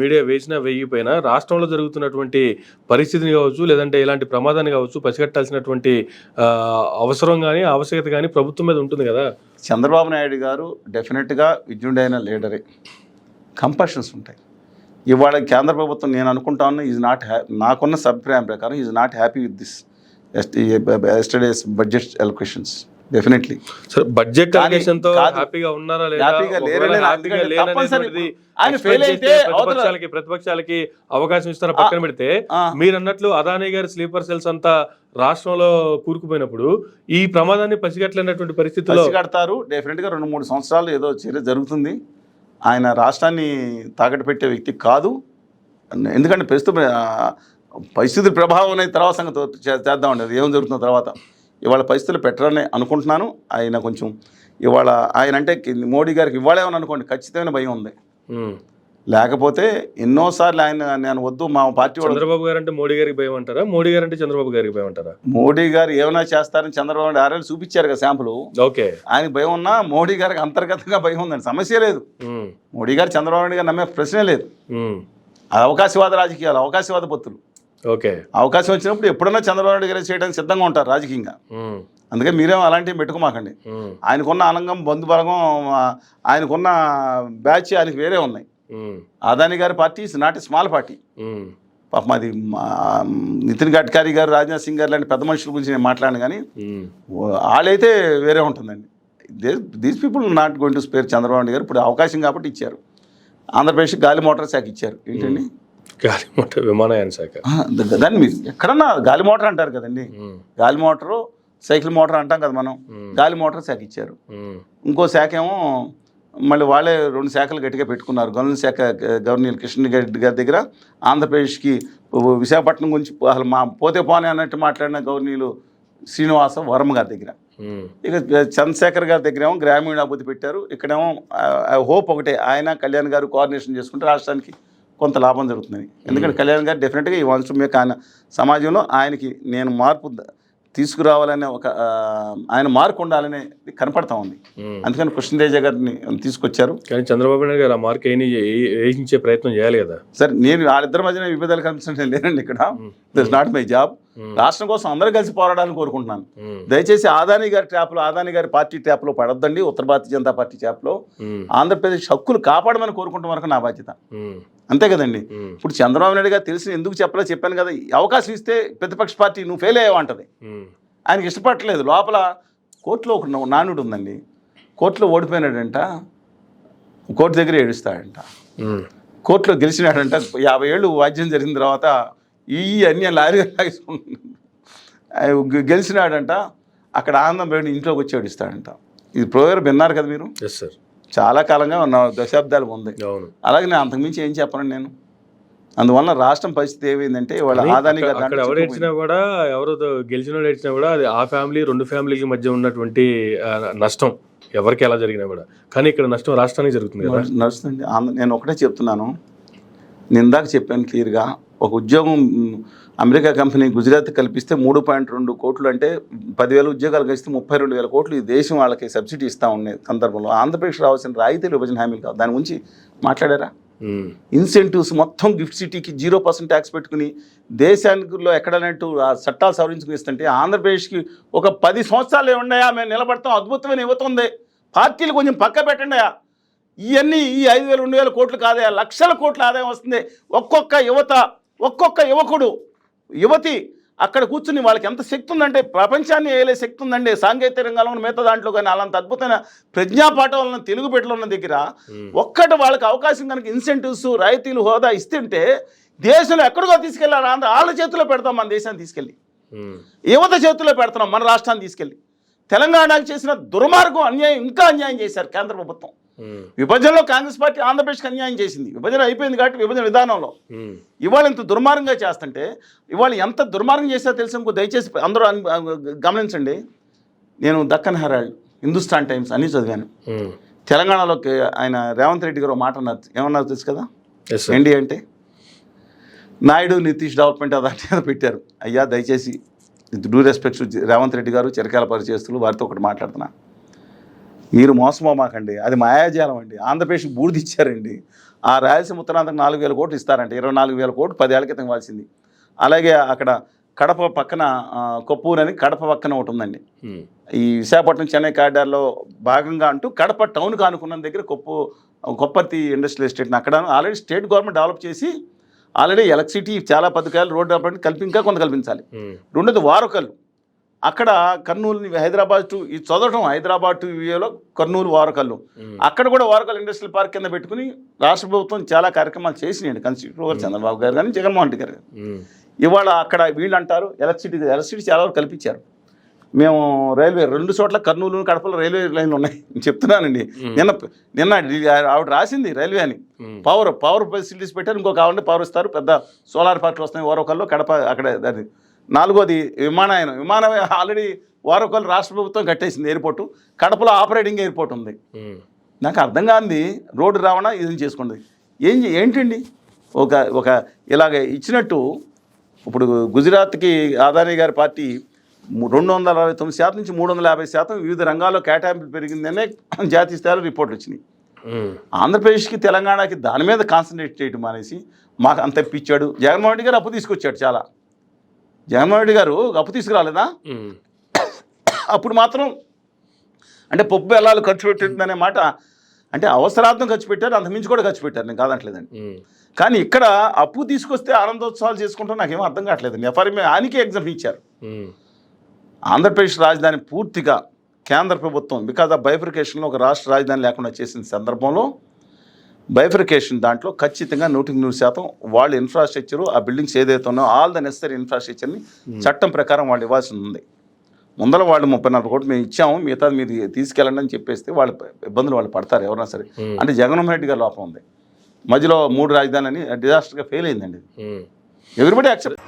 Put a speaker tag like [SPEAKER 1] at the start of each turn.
[SPEAKER 1] Media వేసినా వేయకపోయినా రాష్ట్రంలో జరుగుతున్నటువంటి పరిస్థితిని కావచ్చు, లేదంటే ఇలాంటి ప్రమాదాన్ని కావచ్చు పసిగట్టాల్సినటువంటి అవసరం కానీ ఆవశ్యకత కానీ ప్రభుత్వం మీద ఉంటుంది కదా.
[SPEAKER 2] చంద్రబాబు నాయుడు గారు డెఫినెట్గా విద్యుడైన లీడరే. కంపల్షన్స్ ఉంటాయి. ఇవాళ కేంద్ర ప్రభుత్వం నేను అనుకుంటాను ఈజ్ నాట్ నాకున్న అభిప్రాయం ప్రకారం is not happy with this yesterday's budget allocations. Definitely
[SPEAKER 1] sir, budget allocation తో హ్యాపీగా ఉన్నారా లేదా? ప్రతిపక్షాలకి అవకాశం ఇస్తారా పక్కన పెడితే, మీరు అన్నట్లు అదానీ గారి స్లీపర్ సెల్స్ అంతా రాష్ట్రంలో కూరుకుపోయినప్పుడు ఈ ప్రమాదాన్ని పసిగట్లేనటువంటి పరిస్థితుల్లో
[SPEAKER 2] కడతారు. డెఫినెట్ గా 2-3 సంవత్సరాలు ఏదో చర్య జరుగుతుంది. ఆయన రాష్ట్రాన్ని తాకట్టు పెట్టే వ్యక్తి కాదు. ఎందుకంటే పరిస్థితుల ప్రభావం అనేది తర్వాత సంగతి చేద్దామండి, అది ఏం జరుగుతున్న తర్వాత. ఇవాళ పరిస్థితులు పెట్టరని అనుకుంటున్నాను. ఆయన కొంచెం ఇవాళ ఆయన అంటే మోడీ గారికి ఇవ్వాలేమని అనుకోండి, ఖచ్చితమైన భయం ఉంది. లేకపోతే ఎన్నోసార్లు నేను వద్దు మా పార్టీ.
[SPEAKER 1] చంద్రబాబు గారు అంటే మోడీ గారికి భయం అంటారా? మోడీ గారు అంటే చంద్రబాబు గారికి భయం అంటారా?
[SPEAKER 2] మోడీ గారు ఏమైనా చేస్తారని చంద్రబాబు నాయుడు ఆరేళ్ళు చూపించారు కదా శాంపుల్.
[SPEAKER 1] ఓకే,
[SPEAKER 2] ఆయనకు భయం ఉన్నా మోడీ గారికి అంతర్గతంగా భయం ఉందండి, సమస్య లేదు. మోడీ గారు చంద్రబాబు నాయుడు గారు నమ్మే ప్రశ్నే లేదు. అది అవకాశవాద రాజకీయాలు, అవకాశవాద పొత్తులు.
[SPEAKER 1] ఓకే,
[SPEAKER 2] అవకాశం వచ్చినప్పుడు ఎప్పుడన్నా చంద్రబాబు నాయుడు గారు చేయడానికి సిద్ధంగా ఉంటారు రాజకీయంగా. అందుకే మీరేమో అలాంటివి పెట్టుకోమాకండి. ఆయనకున్న అనంగం బంధుబలగం, ఆయనకున్న బ్యాచ్ ఆయనకి వేరే ఉన్నాయి. అదానీ గారి party is not a small party. పాపం అది నితిన్ గడ్కరీ గారు, రాజ్నాథ్ సింగ్ గారు లాంటి పెద్ద మనుషుల గురించి నేను మాట్లాడాను, కానీ వాళ్ళైతే వేరే ఉంటుందండి. These people not going to spare Chandrababu Naidu గారు. ఇప్పుడు అవకాశం కాబట్టి ఇచ్చారు. ఆంధ్రప్రదేశ్ గాలి మోటార్ శాఖ ఇచ్చారు. ఏంటండి
[SPEAKER 1] గాలి మోటార్, విమానయాన శాఖ.
[SPEAKER 2] దాన్ని మీరు ఎక్కడన్నా గాలి మోటార్ అంటారు కదండి, గాలి మోటారు సైకిల్ మోటార్ అంటాం కదా మనం. గాలి మోటార్ శాఖ ఇచ్చారు. ఇంకో శాఖ ఏమో మళ్ళీ వాళ్ళే 2 శాఖలు గట్టిగా పెట్టుకున్నారు. గనుల శాఖ గవర్నర్ కృష్ణరెడ్డి గారి దగ్గర, ఆంధ్రప్రదేశ్కి విశాఖపట్నం గురించి అసలు పోతే పోనే అన్నట్టు మాట్లాడిన గవర్నీలు శ్రీనివాస వర్మ గారి దగ్గర. ఇక చంద్రశేఖర్ గారి దగ్గర ఏమో గ్రామీణాభివృద్ధి పెట్టారు. ఇక్కడేమో హోప్ ఒకటే, ఆయన కళ్యాణ్ గారు కోఆర్డినేషన్ చేసుకుంటే రాష్ట్రానికి కొంత లాభం జరుగుతుందని. ఎందుకంటే కళ్యాణ్ గారు డెఫినెట్గా ఈ వంశం మీద ఆయన సమాజంలో ఆయనకి నేను మార్పు తీసుకురావాలనే ఒక ఆయన మార్పు ఉండాలనే కనపడతా ఉంది. అందుకని కృష్ణదేజ గారిని తీసుకొచ్చారు.
[SPEAKER 1] కానీ చంద్రబాబు నాయుడు గారు ఆ మార్క్ వేయించే ప్రయత్నం చేయాలి కదా సార్.
[SPEAKER 2] నేను వాళ్ళిద్దరి మధ్యన విభేదాలు కనిపించడం లేనండి ఇక్కడ. This not my job. రాష్ట్రం కోసం అందరూ కలిసి పోరాడాలని కోరుకుంటున్నాను. దయచేసి అదానీ గారి ట్యాప్లో, అదానీ గారి పార్టీ ట్యాప్లో పడొద్దండి. ఉత్తర భారతీయ జనతా పార్టీ ట్యాప్లో ఆంధ్రప్రదేశ్ హక్కులు కాపాడమని కోరుకుంటాం వరకు నా బాధ్యత. అంతే కదండి. ఇప్పుడు చంద్రబాబు నాయుడు గారు తెలిసి ఎందుకు చెప్పాను కదా, అవకాశం ఇస్తే ప్రతిపక్ష పార్టీ నువ్వు ఫెయిల్ అయ్యావంటది. ఆయనకి ఇష్టపడలేదు. లోపల కోర్టులో ఒక నానుడు ఉందండి. కోర్టులో ఓడిపోయినాడంట, కోర్టు దగ్గర ఏడుస్తాడంట. కోర్టులో గెలిచినాడంట. 50 ఏళ్ళు వాద్యం జరిగిన తర్వాత అన్ని లారీగా గెలిచినాడంట. అక్కడ ఆనందం పెట్టి ఇంట్లోకి వచ్చి ఏడుస్తాడంట. ఇది ప్రోగ్రాం విన్నారు కదా మీరు.
[SPEAKER 1] సార్, చాలా
[SPEAKER 2] కాలంగా దశాబ్దాలు ఉంది. అలాగే నేను అంతకుమించి ఏం చెప్పనండి నేను. అందువల్ల రాష్ట్రం పరిస్థితి ఏమైందంటే వాళ్ళ ఆదాని
[SPEAKER 1] ఎవరు ఏడ్చినా కూడా, ఎవరు గెలిచిన వాళ్ళు ఏడ్చినా కూడా అది ఆ ఫ్యామిలీ 2 ఫ్యామిలీకి మధ్య ఉన్నటువంటి నష్టం ఎవరికి ఎలా జరిగినా కూడా. కానీ ఇక్కడ నష్టం రాష్ట్రానికి జరుగుతుంది కదా.
[SPEAKER 2] నడుస్తుంది. నేను ఒకటే చెప్తున్నాను, నేను ఇందాక చెప్పాను క్లియర్గా. ఒక ఉద్యోగం అమెరికా కంపెనీ గుజరాత్ కల్పిస్తే 3.2 కోట్లు, అంటే 10,000 ఉద్యోగాలు కలిస్తే 32,000 కోట్లు ఈ దేశం వాళ్ళకి సబ్సిడీ ఇస్తూ ఉండే సందర్భంలో ఆంధ్రప్రదేశ్ రావాల్సిన రాయితీలు విభజన హామీలు కాదు. దాని గురించి మాట్లాడారా? ఇన్సెంటివ్స్ మొత్తం గిఫ్ట్ సిటీకి 0% ట్యాక్స్ పెట్టుకుని దేశానికిలో ఎక్కడనంటూ ఆ చట్టాలు సవరించుకుని ఇస్తుంటే ఆంధ్రప్రదేశ్కి ఒక 10 సంవత్సరాలు ఉన్నాయా మేము నిలబడతాం, అద్భుతమైన యువత ఉంది, పార్టీలు కొంచెం పక్క పెట్టండియా, ఇవన్నీ ఈ 5,000 2,000 కోట్లు కాదయా, లక్షల కోట్ల ఆదాయం వస్తుంది. ఒక్కొక్క యువత, ఒక్కొక్క యువకుడు, యువతి అక్కడ కూర్చుని వాళ్ళకి ఎంత శక్తి ఉందంటే ప్రపంచాన్ని వేయలే శక్తి ఉందండి. సాంకేతిక రంగంలో మిగతా దాంట్లో కానీ అలాంటి అద్భుతమైన ప్రజ్ఞాపాఠం వలన తెలుగు బిడ్డలు ఉన్న దగ్గర ఒక్కటి వాళ్ళకి అవకాశం కనుక ఇన్సెంటివ్స్, రాయితీలు, హోదా ఇస్తుంటే దేశంలో ఎక్కడికో తీసుకెళ్ళారు. వాళ్ళ చేతిలో పెడతాం, మన దేశాన్ని తీసుకెళ్ళి యువత చేతిలో పెడుతున్నాం, మన రాష్ట్రాన్ని తీసుకెళ్ళి. తెలంగాణకు చేసిన దుర్మార్గం, అన్యాయం, ఇంకా అన్యాయం చేశారు కేంద్ర ప్రభుత్వం. విభజనలో కాంగ్రెస్ పార్టీ ఆంధ్రప్రదేశ్కి అన్యాయం చేసింది. విభజన అయిపోయింది కాబట్టి విభజన విధానంలో ఇవాళ ఇంత దుర్మార్గంగా చేస్తుంటే, ఇవాళ ఎంత దుర్మార్గం చేశారో తెలుసు. ఇంకో దయచేసి అందరూ గమనించండి. నేను దక్కన్ హెరాల్డ్, హిందుస్థాన్ టైమ్స్ అన్నీ చదివాను. తెలంగాణలోకి ఆయన రేవంత్ రెడ్డి గారు మాట అన్నారు. ఏమన్నారు తెలుసు కదా, ఏంటి అంటే నాయుడు నితీష్ డెవలప్మెంట్ అదంటే పెట్టారు. అయ్యా దయచేసి డ్యూ రెస్పెక్ట్స్ రేవంత్ రెడ్డి గారు, చిరకాల పరిచయస్తులు, వారితో ఒకటి మాట్లాడుతున్నా. మీరు మోసపోమాకండి, అది మాయాజాలం అండి. ఆంధ్రప్రదేశ్కి బూడిద ఇచ్చారండి. ఆ రాయలసీమ ఉత్తరాంధ్రకు 4,000 కోట్లు ఇస్తారంట. 24,000 కోట్లు 10 ఏళ్ల క్రితం ఇవ్వాల్సింది. అలాగే అక్కడ కడప పక్కన కొప్పూరు అని కడప పక్కన ఒకటి ఉందండి. ఈ విశాఖపట్నం చెన్నై కారిడార్లో భాగంగా అంటూ కడప టౌన్కి ఆనుకున్న దగ్గర కొప్పర్తి ఇండస్ట్రియల్ ఎస్టేట్ని అక్కడ ఆల్రెడీ స్టేట్ గవర్నమెంట్ డెవలప్ చేసి ఆల్రెడీ ఎలక్ట్రిసిటీ చాలా పథకాలు రోడ్ డెవలప్మెంట్ ఇంకా కొంత కల్పించాలి. రెండోది వారకల్లు, అక్కడ కర్నూలు హైదరాబాద్ టు ఇది చదవటం హైదరాబాద్ టు యూఏలో కర్నూలు వారకల్లు, అక్కడ కూడా వారకల్ ఇండస్ట్రియల్ పార్క్ కింద పెట్టుకుని రాష్ట్ర ప్రభుత్వం చాలా కార్యక్రమాలు చేసినాయండి. కాన్స్టిట్యూటర్ చంద్రబాబు గారు కానీ జగన్మోహన్ రెడ్డి గారు. ఇవాళ అక్కడ వీళ్ళు అంటారు ఎలక్ట్రిసిటీ చాలా వరకు కల్పించారు. మేము రైల్వే 2 చోట్ల కర్నూలు కడపలో రైల్వే లైన్లు ఉన్నాయి చెప్తున్నానండి. నిన్న ఆవిడ రాసింది రైల్వే అని. పవర్ ఫెసిలిటీస్ పెట్టారు, ఇంకొక ఆవిడ పవర్ ఇస్తారు, పెద్ద సోలార్ పార్కులు వస్తాయి వారకల్లో కడప అక్కడ. అది 4వది విమానం ఆల్రెడీ వారకల్ రాష్ట్ర ప్రభుత్వం కట్టేసింది ఎయిర్పోర్టు. కడపలో ఆపరేటింగ్ ఎయిర్పోర్ట్ ఉంది. నాకు అర్థం కాంది రోడ్డు రావణ ఇది చేసుకుంది ఏంటండి. ఒక ఇలాగ ఇచ్చినట్టు ఇప్పుడు గుజరాత్కి అదానీ గారి పార్టీ 269% నుంచి 350% వివిధ రంగాల్లో కేటాయింపులు పెరిగిందనే జాతీయ స్థాయిలో రిపోర్ట్లు వచ్చినాయి. ఆంధ్రప్రదేశ్కి తెలంగాణకి దాని మీద కాన్సన్ట్రేట్ చేయడం అనేసి మాకు అంత ఇప్పించాడు. జగన్మోహన్ రెడ్డి గారు అప్పు తీసుకొచ్చాడు చాలా. జగన్మోహన్ రెడ్డి గారు అప్పు తీసుకురాలేదా? అప్పుడు మాత్రం అంటే పప్పు బెల్లాలు ఖర్చు పెట్టిందనే మాట అంటే అవసరార్థం ఖర్చు పెట్టారు, అంతమించి కూడా ఖర్చు పెట్టారు, నేను కాదంటలేదండి. కానీ ఇక్కడ అప్పు తీసుకొస్తే ఆనందోత్సవాలు చేసుకుంటాం నాకేమో అర్థం కావట్లేదండి. ఎఫ్ఆర్ఎం ఆయనకే ఎగ్జామ్ ఇచ్చారు. ఆంధ్రప్రదేశ్ రాజధాని పూర్తిగా కేంద్ర ప్రభుత్వం బికాజ్ ఆఫ్ బైఫర్కేషన్లో ఒక రాష్ట్ర రాజధాని లేకుండా చేసిన సందర్భంలో బైఫర్కేషన్ దాంట్లో ఖచ్చితంగా 100% వాళ్ళ ఇన్ఫ్రాస్ట్రక్చరు ఆ బిల్డింగ్స్ ఏదైతే ఉన్నాయో ఆల్ ద నెసరీ ఇన్ఫ్రాస్ట్రక్చర్ని చట్టం ప్రకారం వాళ్ళు ఇవ్వాల్సి ఉంది. ముందర వాళ్ళు 34 కోట్లు మేము ఇచ్చాము, మిగతా మీరు తీసుకెళ్ళండి అని చెప్పేస్తే వాళ్ళ ఇబ్బందులు వాళ్ళు పడతారు ఎవరైనా సరే. అంటే జగన్మోహన్ రెడ్డి గారి లోపం ఉంది. మధ్యలో 3 రాజధానులని డిజాస్టర్గా ఫెయిల్ అయిందండి. Everybody accept.